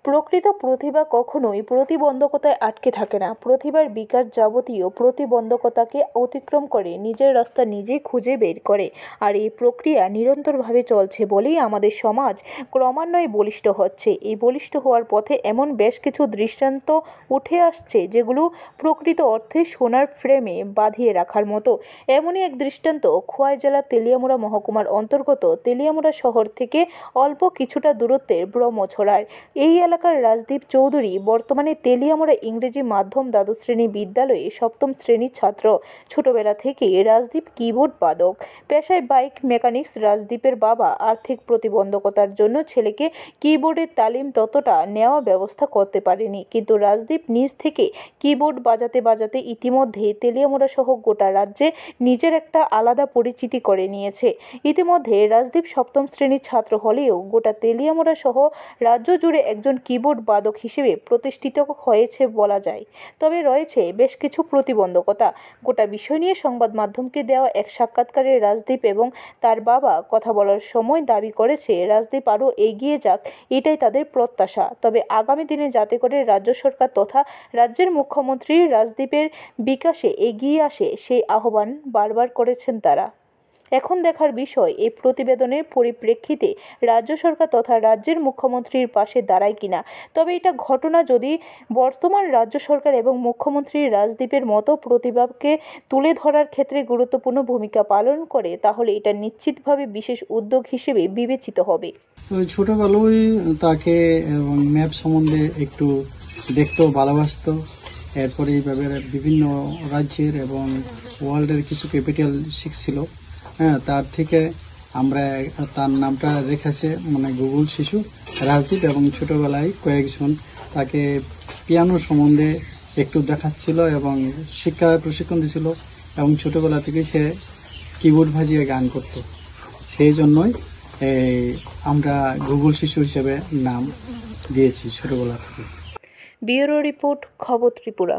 প্রকৃত প্রতিভা কখনোই প্রতিবন্ধকতায় আটকে থাকে না। প্রতিভার বিকাশ যাবতীয় প্রতিবন্ধকতাকে অতিক্রম করে নিজের রাস্তা নিজেই খুঁজে বের করে। আর এই প্রক্রিয়া নিরন্তরভাবে চলছে বলেই আমাদের সমাজ ক্রমান্বয়ে বলিষ্ঠ হচ্ছে। এই বলিষ্ঠ হওয়ার পথে এমন বেশ কিছু দৃষ্টান্ত উঠে আসছে যেগুলো প্রকৃত অর্থে সোনার ফ্রেমে বাঁধিয়ে রাখার মতো। এমনই এক দৃষ্টান্ত খোয়াই জেলার তেলিয়ামুড়া মহকুমার অন্তর্গত তেলিয়ামুড়া শহর থেকে অল্প কিছুটা দূরত্বের ব্রহ্মছড়ার এই এলাকার রাজদীপ চৌধুরী বর্তমানে তেলিয়ামুড়া ইংরেজি মাধ্যম দ্বাদশ শ্রেণী বিদ্যালয়ে সপ্তম শ্রেণীর ছাত্র। ছোটবেলা থেকে রাজদীপ কিবোর্ড বাদক, পেশায় বাইক মেকানিক্স। রাজদীপের বাবা আর্থিক প্রতিবন্ধকতার জন্য ছেলেকে কিবোর্ডের তালিম ততটা নেওয়া ব্যবস্থা করতে পারেনি, কিন্তু রাজদীপ নিজ থেকে কিবোর্ড বাজাতে বাজাতে ইতিমধ্যে তেলিয়ামুড়া সহ গোটা রাজ্যে নিজের একটা আলাদা পরিচিতি করে নিয়েছে। ইতিমধ্যে রাজদীপ সপ্তম শ্রেণীর ছাত্র হলেও গোটা তেলিয়ামুড়া সহ রাজ্য জুড়ে একজন কিবোর্ড বাদক হিসেবে প্রতিষ্ঠিত হয়েছে বলা যায়। তবে রয়েছে বেশ কিছু প্রতিবন্ধকতা। গোটা বিষয় নিয়ে সংবাদ মাধ্যমকে দেওয়া এক সাক্ষাৎকারে রাজদীপ এবং তার বাবা কথা বলার সময় দাবি করেছে রাজদীপ আরও এগিয়ে যাক, এটাই তাদের প্রত্যাশা। তবে আগামী দিনে যাতে করে রাজ্য সরকার তথা রাজ্যের মুখ্যমন্ত্রী রাজদীপের বিকাশে এগিয়ে আসে সেই আহ্বান বারবার করেছেন তারা। এখন দেখার বিষয় এই প্রতিবেদনের পরিপ্রেক্ষিতে রাজ্য সরকার তথা রাজ্যের মুখ্যমন্ত্রীর পাশে দাঁড়ায় কিনা। তবে এটা ঘটনা যদি বর্তমান রাজ্য সরকার এবং মুখ্যমন্ত্রী রাজদীপের মতো প্রতিভাকে তুলে ধরার ক্ষেত্রে গুরুত্বপূর্ণ ভূমিকা পালন করে, তাহলে এটা নিশ্চিতভাবে বিশেষ উদ্যোগ হিসেবে বিবেচিত হবে। ছোটবেলায় তাকে ম্যাপ সম্বন্ধে একটু দেখতেও ভালোবাসতো। এরপরে এইভাবে বিভিন্ন রাজ্যের এবং ওয়ার্ল্ডের কিছু ক্যাপিটাল শিখছিল। হ্যাঁ, তার থেকে আমরা তার নামটা রেখেছে গুগল শিশু রাজদীপ। এবং ছোটবেলায় কয়েকজন তাকে পিয়ানো সম্বন্ধে একটু দেখাচ্ছিল এবং শিক্ষা প্রশিক্ষণ দিছিল এবং ছোটবেলা থেকে সে কিবোর্ড বাজিয়ে গান করত। সেই জন্যই আমরা গুগল শিশু হিসেবে নাম দিয়েছি ছোটবেলা থেকে। ব্যুরো রিপোর্ট, খবর ত্রিপুরা।